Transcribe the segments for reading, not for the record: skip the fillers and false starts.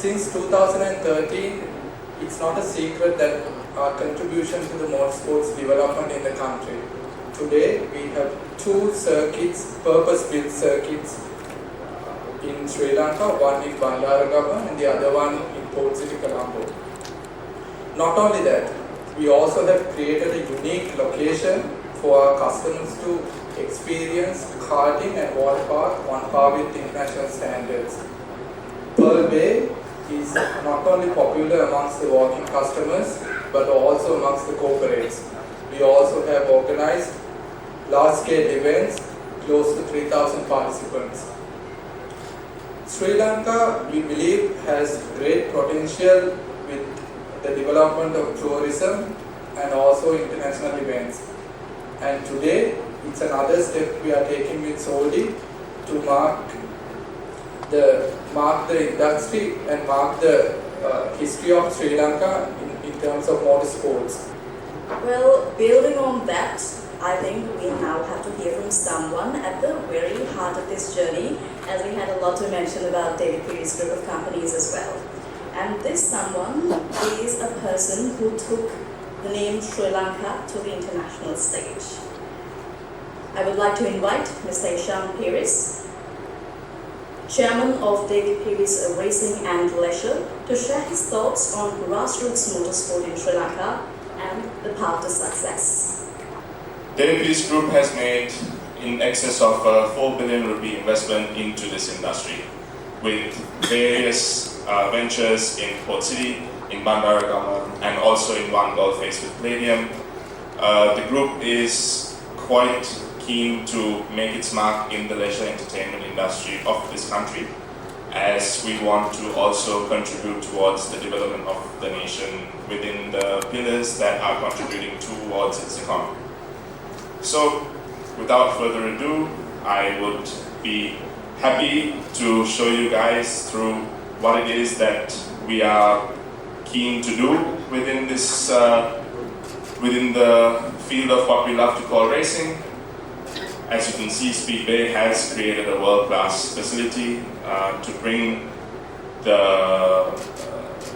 Since 2013, it's not a secret that our contribution to the motorsports development in the country. Today, we have 2 circuits, purpose-built circuits in Sri Lanka, one in Bandaragama and the other one in Port City, Colombo. Not only that, we also have created a unique location for our customers to experience karting and water park on par with international standards. Pearl Bay is not only popular amongst the walking customers but also amongst the corporates. We also have organized large-scale events, close to 3,000 participants. Sri Lanka, we believe, has great potential with the development of tourism and also international events. And today, it's another step we are taking with Sodi to mark the industry and mark the history of Sri Lanka in terms of motorsports. Well, building on that, I think we now have to hear from someone at the very heart of this journey, as we had a lot to mention about David Pieris group of companies as well. And this someone is a person who took the name Sri Lanka to the international stage. I would like to invite Mr. Pieris, Chairman of David Pieris Racing and Leisure, to share his thoughts on grassroots motorsport in Sri Lanka and the path to success. David Pieris Group has made in excess of 4 billion rupee investment into this industry, with various ventures in Port City, in Bandaragama, and also in One Golf Face with Palladium. The group is quite keen to make its mark in the leisure entertainment industry of this country, as we want to also contribute towards the development of the nation within the pillars that are contributing towards its economy. So, without further ado, I would be happy to show you guys through what it is that we are keen to do within this, within the field of what we love to call racing. As you can see, SpeedBay has created a world-class facility to bring the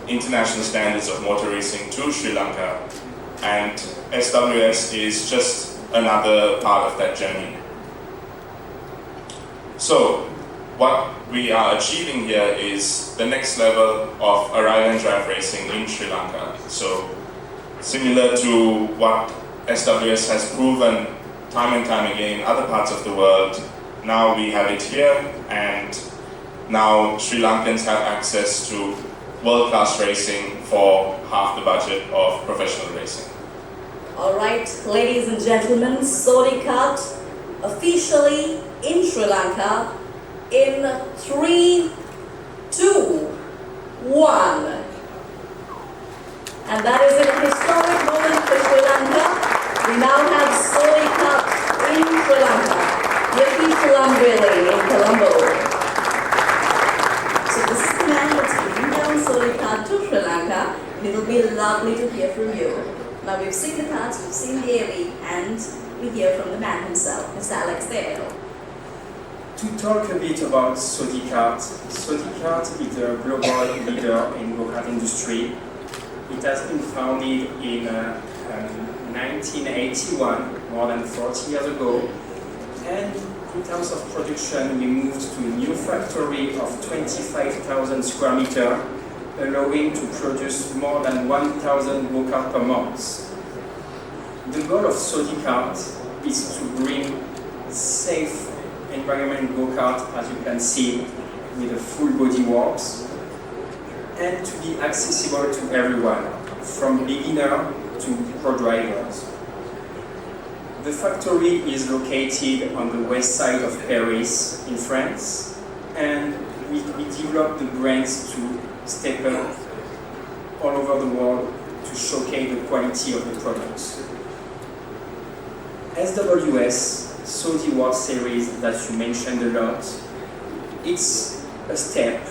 international standards of motor racing to Sri Lanka, and SWS is just another part of that journey. So, what we are achieving here is the next level of arrive and drive racing in Sri Lanka. So, similar to what SWS has proven time and time again in other parts of the world, now we have it here, and now Sri Lankans have access to world-class racing for half the budget of professional racing. Alright, ladies and gentlemen, Sodikart officially in Sri Lanka in 3, 2, 1. And that is a historic moment for Sri Lanka. We now have Sodikart in Sri Lanka, the official umbrella in Colombo. So this is the man that's bringing down Sodikart to Sri Lanka, and it will be lovely to hear from you. Now we've seen the cards, we've seen the AV, and we hear from the man himself, Mr. Alex Dale. To talk a bit about Sodikart, Sodikart is a global leader in go-kart industry. It has been founded in 1981, more than 40 years ago, and in terms of production, we moved to a new factory of 25,000 square meters, allowing to produce more than 1,000 go-kart per month. The goal of Sodikart is to bring safe environment go-kart, as you can see, with a full body works, and to be accessible to everyone, from beginner to pro drivers. The factory is located on the west side of Paris in France, and we developed the brands to step up all over the world to showcase the quality of the products. SWS, Saudi World Series that you mentioned a lot, it's a step.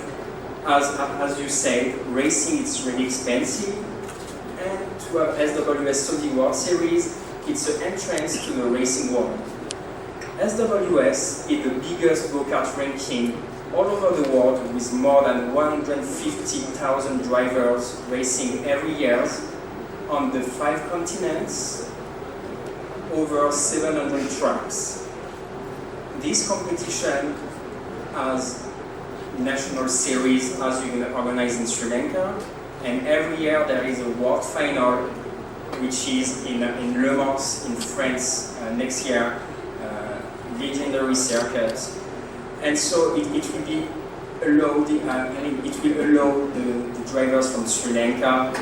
As you said, racing is really expensive, and to have SWS Saudi World Series, it's an entrance to the racing world. SWS is the biggest go-kart ranking all over the world with more than 150,000 drivers racing every year on the 5 continents, over 700 tracks. This competition has national series as you organize in Sri Lanka, and every year there is a world final which is in Le Mans in France next year, legendary circuit. And so it will be allowed, it will allow the drivers from Sri Lanka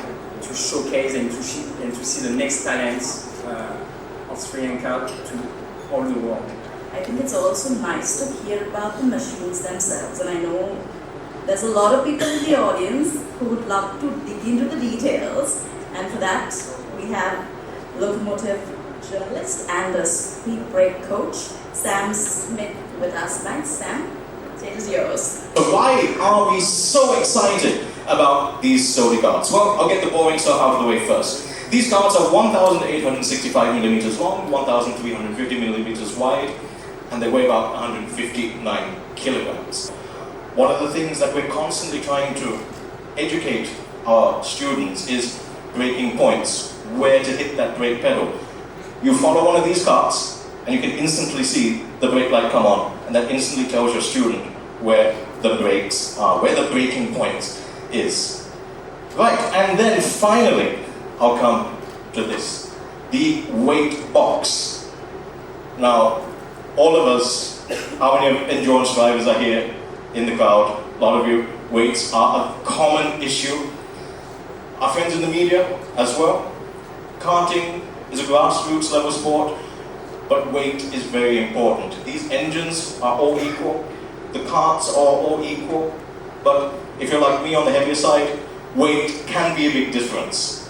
to showcase and to see the next talents of Sri Lanka to all the world. I think it's also nice to hear about the machines themselves, and I know there's a lot of people in the audience who would love to dig into the details, and for that we have locomotive journalist and a speed brake coach, Sam Smith, with us. Thanks, Sam. It is yours. Why are we so excited about these Sodikarts? Well, I'll get the boring stuff out of the way first. These carts are 1,865 millimeters long, 1,350 millimeters wide, and they weigh about 159 kilograms. One of the things that we're constantly trying to educate our students is braking points, where to hit that brake pedal. You follow one of these carts, and you can instantly see the brake light come on, and that instantly tells your student where the brakes are, where the braking point is. Right, and then finally, I'll come to this, the weight box. Now, all of us, how many endurance drivers are here in the crowd? A lot of you, weights are a common issue. Our friends in the media as well. Karting is a grassroots level sport, but weight is very important. These engines are all equal, the carts are all equal, but if you're like me on the heavier side, weight can be a big difference.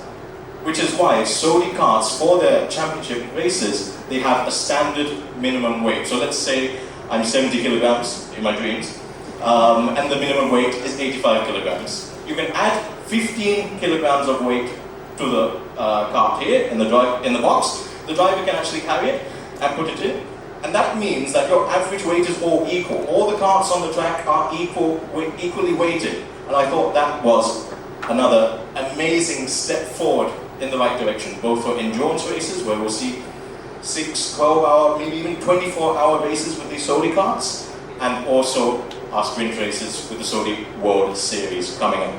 Which is why Sodikarts, for their championship races, they have a standard minimum weight. So let's say I'm 70 kilograms in my dreams, and the minimum weight is 85 kilograms. You can add 15 kilograms of weight to the cart here in the box. The driver can actually carry it and put it in, and that means that your average weight is all equal. All the carts on the track are equally weighted, and I thought that was another amazing step forward in the right direction, both for endurance races, where we'll see 6, 12-hour, maybe even 24-hour races with these Sodikarts, and also our sprint races with the Sodi World Series coming up.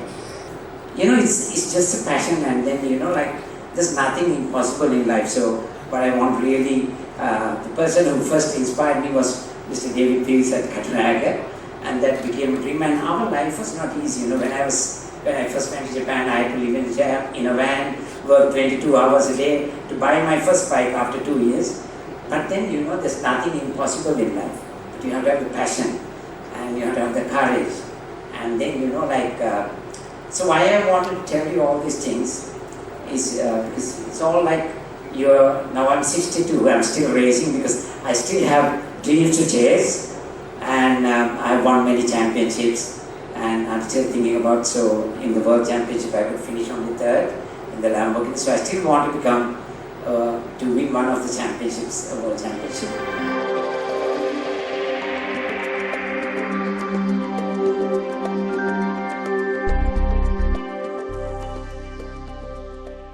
You know, it's just a passion, and then, you know, like, there's nothing impossible in life. So what I want really, the person who first inspired me was Mr. David Pieris at Karting, and that became a dream. And our life was not easy. You know, when I first went to Japan, I had to live in a van, work 22 hours a day to buy my first bike after 2 years. But then, you know, there's nothing impossible in life. But you have to have the passion, and you have to have the courage. And then, you know, like, so why I wanted to tell you all these things is because it's all like now I'm 62, I'm still racing because I still have dreams to chase, and I've won many championships, and I'm still thinking about, so in the World Championship I could finish on the 3rd in the Lamborghini, so I still want to become, to win one of the championships, a World Championship.